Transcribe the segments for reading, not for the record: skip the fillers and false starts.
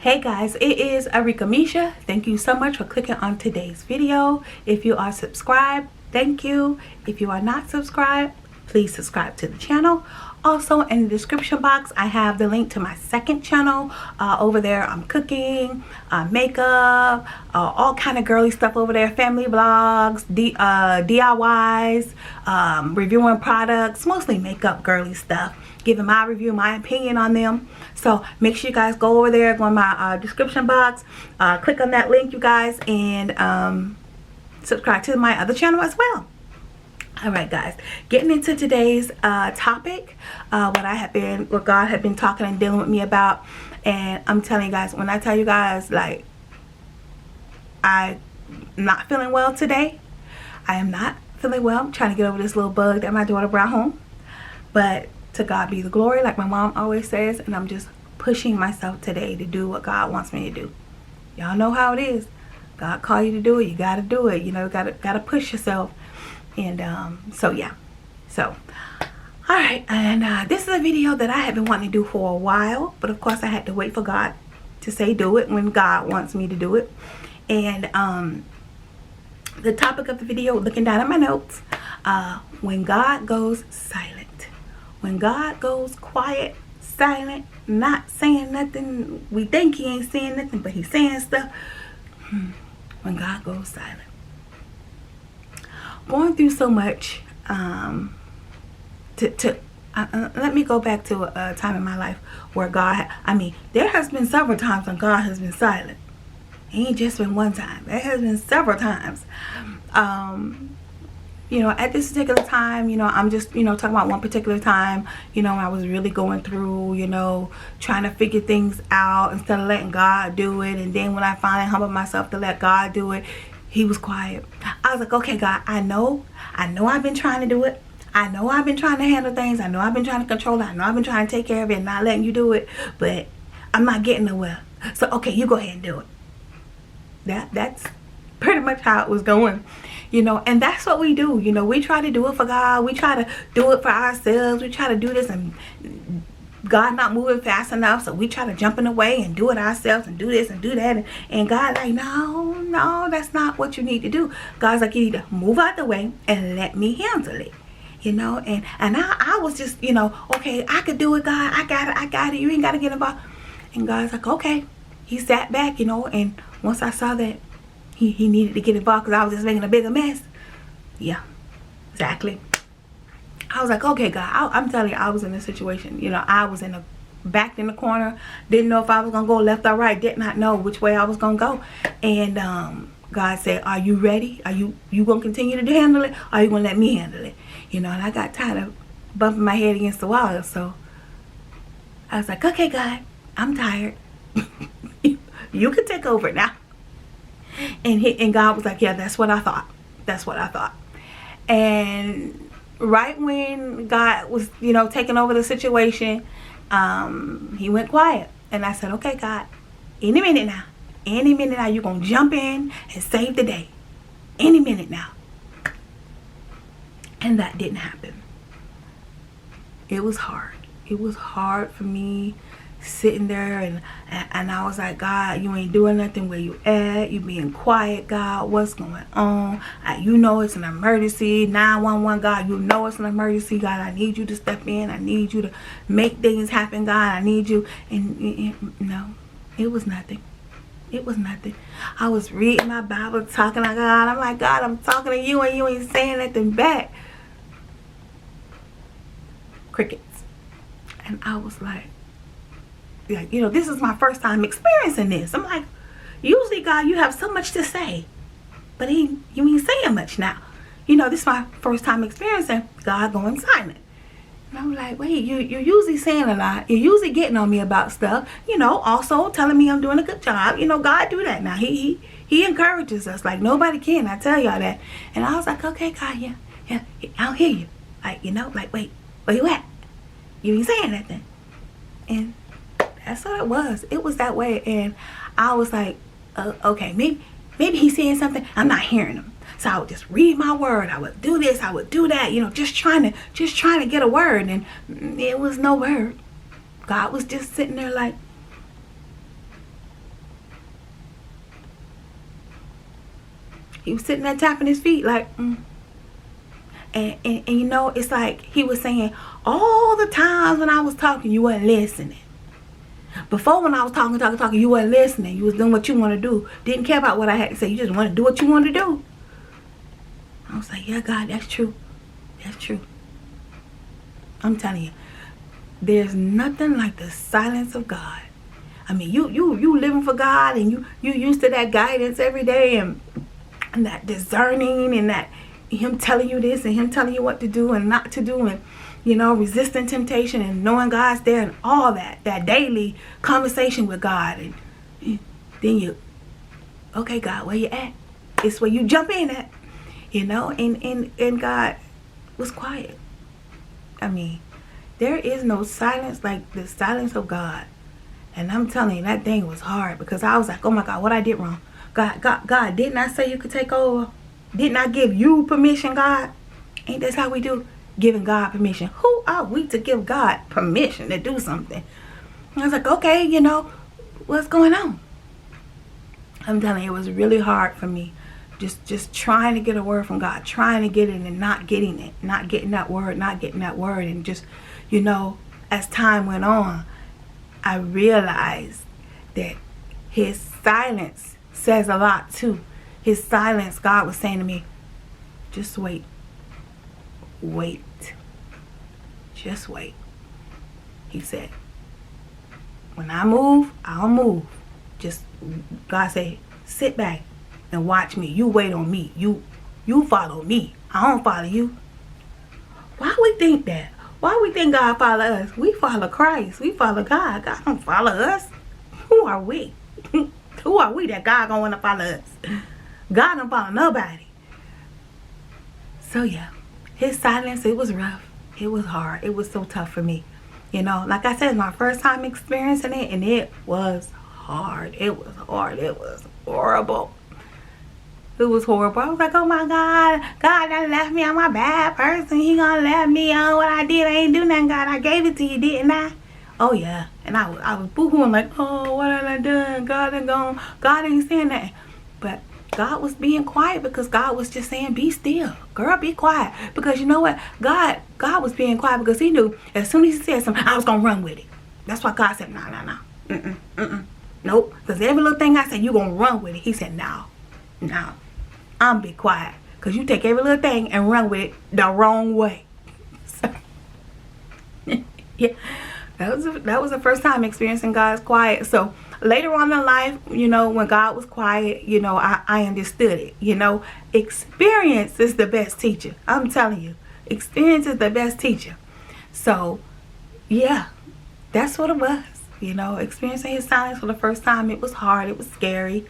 Hey guys, it is Arika Misha. Thank you so much for clicking on today's video. If you are subscribed, thank you. If you are not subscribed, please subscribe to the channel. Also in the description box, I have the link to my second channel. Over there, I'm cooking, makeup, all kind of girly stuff over there. Family vlogs, DIYs, reviewing products, mostly makeup girly stuff. Giving my review, my opinion on them. So make sure you guys go over there, go in my description box, click on that link, you guys, and subscribe to my other channel as well. All right, guys, getting into today's topic, what God had been talking and dealing with me about. And I'm telling you guys, when I tell you guys, like, I'm not feeling well today. I am not feeling well. I'm trying to get over this little bug that my daughter brought home, but to God be the glory, like my mom always says, and I'm just pushing myself today to do what God wants me to do. Y'all know how it is. God called you to do it, you gotta do it. You know, gotta push yourself. And so yeah. So alright, and this is a video that I have been wanting to do for a while, but of course I had to wait for God to say do it when God wants me to do it. And the topic of the video, looking down at my notes, when God goes silent. When God goes quiet, silent, not saying nothing. We think he ain't saying nothing, but he's saying stuff. When God goes silent. Going through so much. Let me go back to a time in my life where God, there has been several times when God has been silent. It ain't just been one time. There has been several times. You know, at this particular time, you know, I'm just, you know, talking about one particular time, you know, I was really going through, you know, trying to figure things out instead of letting God do it. And then when I finally humbled myself to let God do it, he was quiet. I was like, okay, God, I know I've been trying to do it. I know I've been trying to handle things. I know I've been trying to control it. I know I've been trying to take care of it and not letting you do it, but I'm not getting nowhere. So, okay, you go ahead and do it. That's pretty much how it was going. You know, and that's what we do. You know, we try to do it for God. We try to do it for ourselves. We try to do this and God not moving fast enough. So we try to jump in the way and do it ourselves and do this and do that. And God like, no, that's not what you need to do. God's like, you need to move out the way and let me handle it. You know, and I was just, you know, okay, I could do it, God. I got it. You ain't got to get involved. And God's like, okay. He sat back, you know, and once I saw that he needed to get involved because I was just making a bigger mess. Yeah, exactly. I was like, okay, God, I'm telling you, I was in a situation. You know, I was backed in the corner. Didn't know if I was going to go left or right. Did not know which way I was going to go. And God said, are you ready? Are you going to continue to handle it? Or are you going to let me handle it? You know, and I got tired of bumping my head against the wall. So I was like, okay, God, I'm tired. You can take over now. And God was like, yeah, that's what I thought. That's what I thought. And right when God was, you know, taking over the situation, he went quiet. And I said, okay, God, any minute now you're going to jump in and save the day. Any minute now. And that didn't happen. It was hard. It was hard for me sitting there and I was like, God, you ain't doing nothing. Where you at? You being quiet, God. What's going on? You know it's an emergency. 911, God, you know it's an emergency. God, I need you to step in. I need you to make things happen, God. I need you. And no, it was nothing. It was nothing. I was reading my Bible, talking to God. I'm like, God, I'm talking to you and you ain't saying nothing back. Crickets. And I was like, you know, this is my first time experiencing this. I'm like, usually, God, you have so much to say, but you ain't saying much now. You know, this is my first time experiencing God going silent. And I'm like, wait, you're usually saying a lot. You're usually getting on me about stuff. You know, also telling me I'm doing a good job. You know, God do that now. He encourages us like nobody can. I tell y'all that. And I was like, okay, God, yeah, I'll hear you. Like, you know, like, wait, where you at? You ain't saying nothing. And that's what it was. It was that way. And I was like, okay, maybe he's saying something. I'm not hearing him. So I would just read my word. I would do this. I would do that. You know, just trying to get a word. And it was no word. God was just sitting there like, He was sitting there tapping his feet like, And you know, it's like he was saying, all the times when I was talking, you weren't listening. Before, when I was talking, you weren't listening. You was doing what you want to do. Didn't care about what I had to say. You just want to do what you want to do. I was like, yeah, God, that's true. That's true. I'm telling you, there's nothing like the silence of God. I mean, you living for God, and you used to that guidance every day, and that discerning, and that him telling you this and him telling you what to do and not to do, and you know, resisting temptation and knowing God's there, and all that daily conversation with God. And then you, okay, God, where you at? It's where you jump in at, you know. And God was quiet. I mean, there is no silence like the silence of God. And I'm telling you, that thing was hard, because I was like, oh my God, what I did wrong? God, didn't I say you could take over? Didn't I give you permission, God? Ain't that how we do? Giving God permission. Who are we to give God permission to do something? I was like, okay, you know, what's going on? I'm telling you, it was really hard for me. Just trying to get a word from God, trying to get it and not getting it, not getting that word. And just, you know, as time went on, I realized that his silence says a lot too. His silence, God was saying to me, just wait. Wait. Just wait. He said, when I move, I'll move. Just, God said, sit back and watch me. You wait on me. You follow me. I don't follow you. Why we think that? Why we think God follow us? We follow Christ. We follow God. God don't follow us. Who are we? Who are we that God gonna want to follow us? God don't follow nobody. So yeah, his silence, it was rough. It was hard. It was so tough for me. You know, like I said, it's my first time experiencing it, and it was hard. It was hard. It was horrible. It was horrible. I was like, oh my God, God done left me. I'm a bad person. He gonna let me on what I did. I ain't do nothing, God. I gave it to you, didn't I? Oh yeah. And I was boo-hooing like, oh, what have I done? God ain't gone. God ain't saying that. But God was being quiet, because God was just saying, be still. Girl, be quiet. Because you know what? God was being quiet because he knew as soon as he said something, I was going to run with it. That's why God said, no. Nope. Because every little thing I said, you going to run with it. He said, no. I'm be quiet. Because you take every little thing and run with it the wrong way. So, yeah. That was the first time experiencing God's quiet. So later on in life, you know, when God was quiet, you know, I understood it. You know, experience is the best teacher. I'm telling you, experience is the best teacher. So yeah, that's what it was. You know, experiencing his silence for the first time, it was hard. It was scary.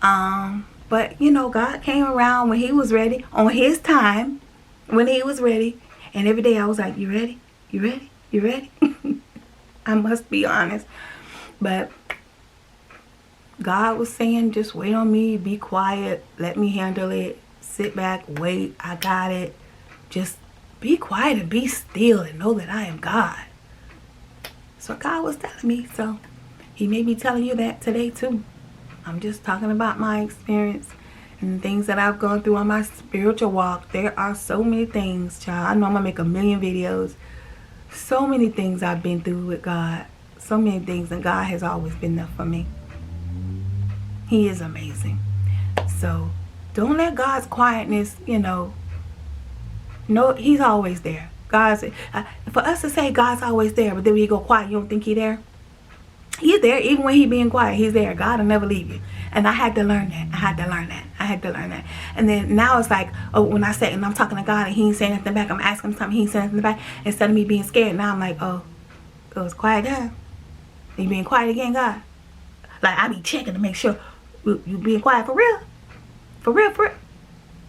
But you know, God came around when he was ready, on his time, when he was ready. And every day I was like, you ready? You ready? You ready? I must be honest. But God was saying, just wait on me, be quiet, let me handle it, sit back, wait, I got it. Just be quiet and be still and know that I am God. So God was telling me. So he may be telling you that today too. I'm just talking about my experience and things that I've gone through on my spiritual walk. There are so many things, child. I know I'm going to make a million videos. So many things I've been through with God. So many things, and God has always been there for me. He is amazing. So don't let God's quietness, you know, he's always there. For us to say God's always there, but then when you go quiet, you don't think he's there? He's there. Even when he's being quiet, he's there. God will never leave you. And I had to learn that. I had to learn that. And then now it's like, oh, when I say, and I'm talking to God and he ain't saying nothing back, I'm asking him something, he ain't saying nothing back. Instead of me being scared, now I'm like, oh, it was quiet down. You being quiet again, God? Like, I be checking to make sure you being quiet for real? For real?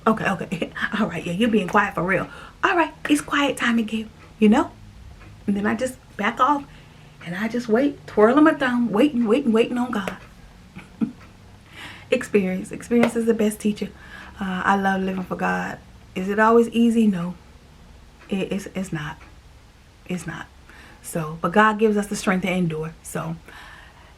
Okay. All right, yeah, you being quiet for real. All right, it's quiet time again, you know? And then I just back off and I just wait, twirling my thumb, waiting on God. Experience is the best teacher. I love living for God. Is it always easy? No, it's not. So, but God gives us the strength to endure. So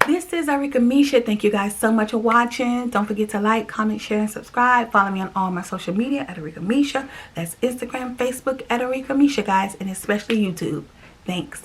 This is Arika Misha. Thank you guys so much for watching. Don't forget to like, comment, share, and subscribe. Follow me on all my social media at Arika Misha. That's Instagram, Facebook at Arika Misha, guys, and especially YouTube. Thanks.